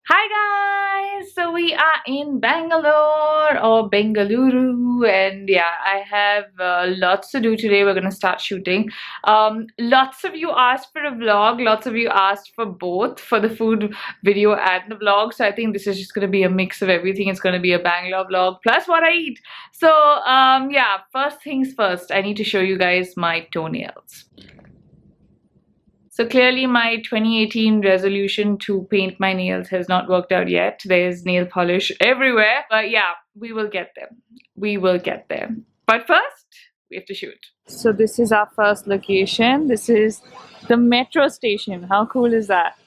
Hi guys! So we are in Bangalore or Bengaluru, and yeah, I have lots to do today. We're gonna start shooting. Lots of you asked for a vlog, lots of you asked for both, for the food video and the vlog. So I think this is just gonna be a mix of everything. It's gonna be a Bangalore vlog plus what I eat. So yeah, first things first, I need to show you guys my toenails. So clearly my 2018 resolution to paint my nails has not worked out yet. There's nail polish everywhere. But yeah, we will get there. We will get there. But first, we have to shoot. So this is our first location. This is the metro station. How cool is that?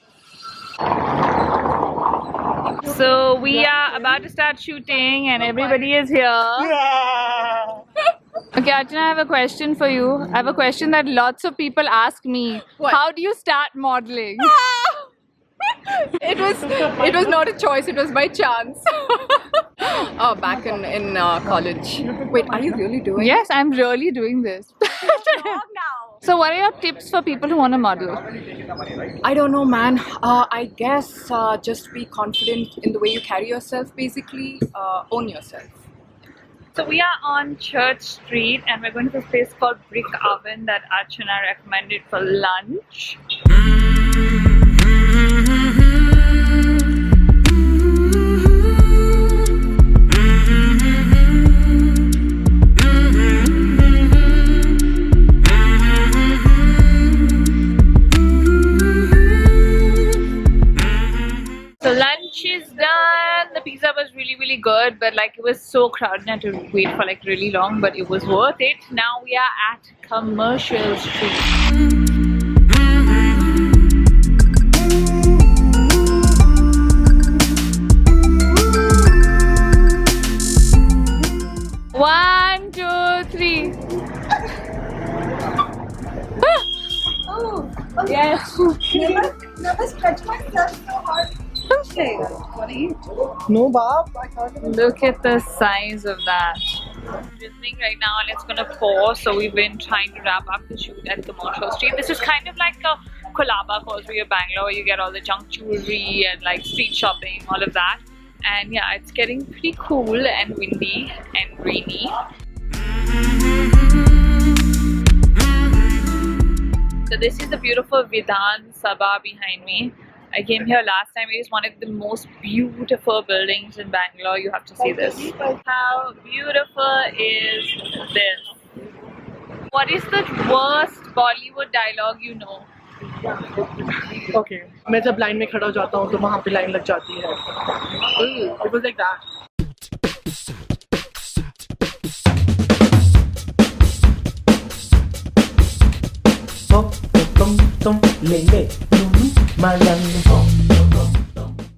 So we are about to start shooting and everybody is here. Yeah. Okay, Archana, I have a question for you. I have a question that lots of people ask me. What? How do you start modeling? It was not a choice, it was by chance. Oh, back in college. Wait, are you really doing Yes, I'm really doing this. now? So what are your tips for people who want to model? I don't know, man. I guess just be confident in the way you carry yourself, basically. Own yourself. So we are on Church Street and we're going to this place called Brick Oven that Archana recommended for lunch. So lunch is done. The pizza was really good, but like it was so crowded and I had to wait for like really long, but it was worth it. Now we are at Commercial Street. One, two, three. Oh, Yes. Never stretch myself so hard. What are you? No, Bob, I can't. Look at the size of that. Drizzling right now and it's gonna pour, so we've been trying to wrap up the shoot at Commercial Street. This is kind of like a Colaba Causeway of Bangalore. You get all the junk jewelry and like street shopping, all of that. And yeah, it's getting pretty cool and windy and rainy. So this is the beautiful Vidhan Sabha behind me. I came here last time. It is one of the most beautiful buildings in Bangalore. You have to see this. How beautiful is this? What is the worst Bollywood dialogue you know? Okay, मैं जब line में खड़ा हो जाता हूँ तो वहाँ पे लाइन लग जाती है. It was like that.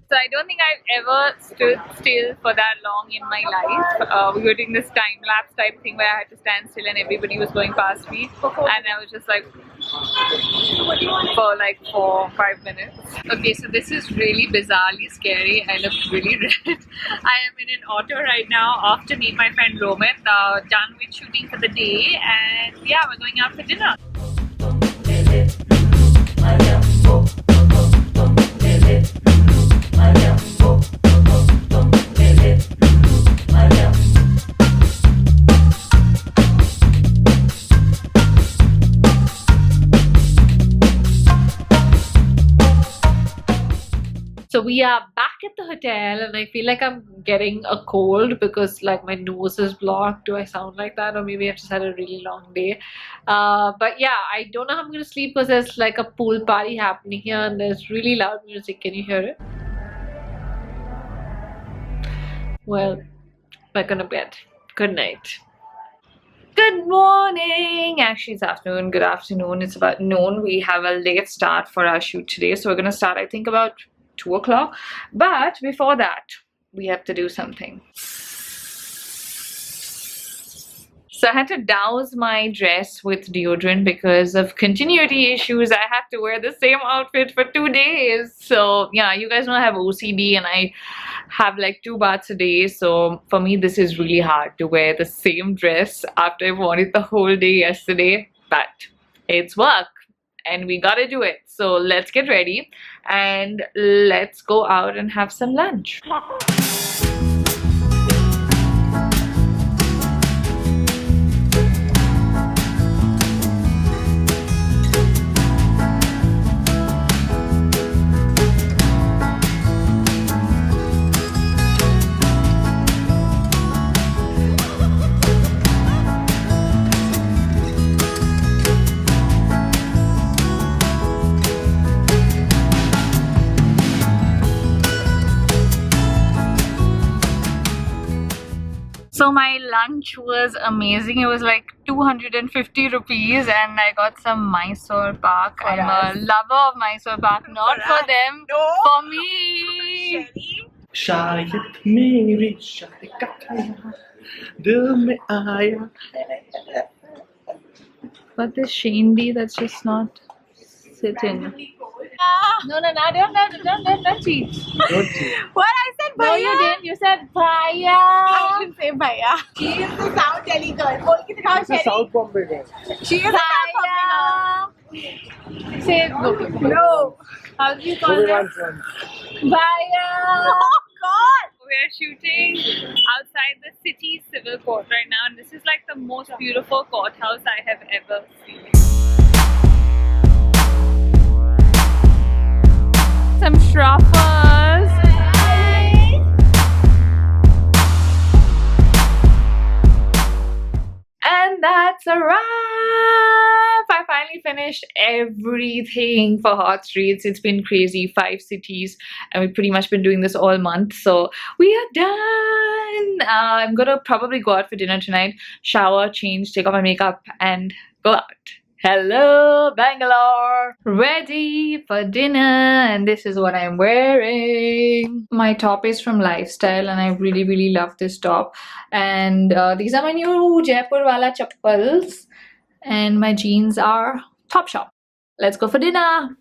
So I don't think I've ever stood still for that long in my life. We were doing this time-lapse type thing where I had to stand still and everybody was going past me, and I was just like for like 4 or 5 minutes. Okay, so this is really bizarrely scary. I look really red. I am in an auto right now off to meet my friend Romit, done with shooting for the day, and yeah, we're going out for dinner. So we are back at the hotel and I feel like I'm getting a cold because like my nose is blocked. Do I sound like that? Or maybe I've just had a really long day. But yeah, I don't know how I'm going to sleep because there's like a pool party happening here and there's really loud music. Can you hear it? Well, we're gonna bed. Good night. Good morning! Actually, it's afternoon. Good afternoon. It's about noon. We have a late start for our shoot today. So we're gonna start, I think, about 2 o'clock. But before that, we have to do something. So I had to douse my dress with deodorant because of continuity issues. I have to wear the same outfit for 2 days. So yeah, you guys know I have OCD and I have like 2 baths a day. So for me, this is really hard to wear the same dress after I've worn it the whole day yesterday. But it's work and we gotta do it. So let's get ready and let's go out and have some lunch. So my lunch was amazing. It was like 250 rupees and I got some Mysore pak. I'm a lover of Mysore pak, not for them, for me. शायद मेरी शादी का ख्याल दिल में आया. But this shandy that's just not sitting. No, don't cheat. What I said, No, bhaiya. you didn't. You said bhaiya. I didn't say bhaiya. She is the South Delhi girl. Bol ke dikhao, It's a Sherry. South Bombay girl. She is a South Bombay Bhaiya. Say it. girl. No. How do you call that? Bhaiya. Oh God. We're shooting outside the city civil court right now, and this is like the most beautiful courthouse I have ever seen. Some Shroffers. And that's a wrap. I finally finished everything for Hot Streets. It's been crazy, 5 cities, and we've pretty much been doing this all month. So we are done. I'm gonna probably go out for dinner tonight, shower, change, take off my makeup, and go out. Hello, Bangalore! Ready for dinner, and this is what I'm wearing. My top is from Lifestyle, and I really love this top. And these are my new Jaipur wala chappals, and my jeans are Topshop. Let's go for dinner.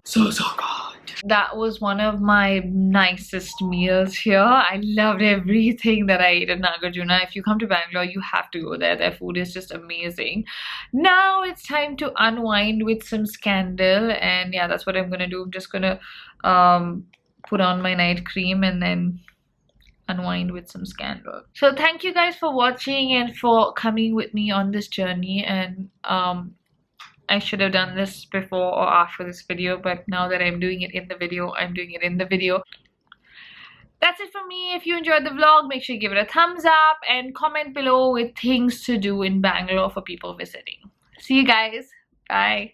So good. That was one of my nicest meals here. I loved everything that I ate at Nagarjuna. If you come to Bangalore, you have to go there. Their food is just amazing. Now it's time to unwind with some Scandal, and yeah, that's what I'm gonna do. I'm just gonna put on my night cream and then unwind with some Scandal. So thank you guys for watching and for coming with me on this journey, and I should have done this before or after this video, but now that I'm doing it in the video, I'm doing it in the video. That's it from me. If you enjoyed the vlog, make sure you give it a thumbs up and comment below with things to do in Bangalore for people visiting. See you guys. Bye.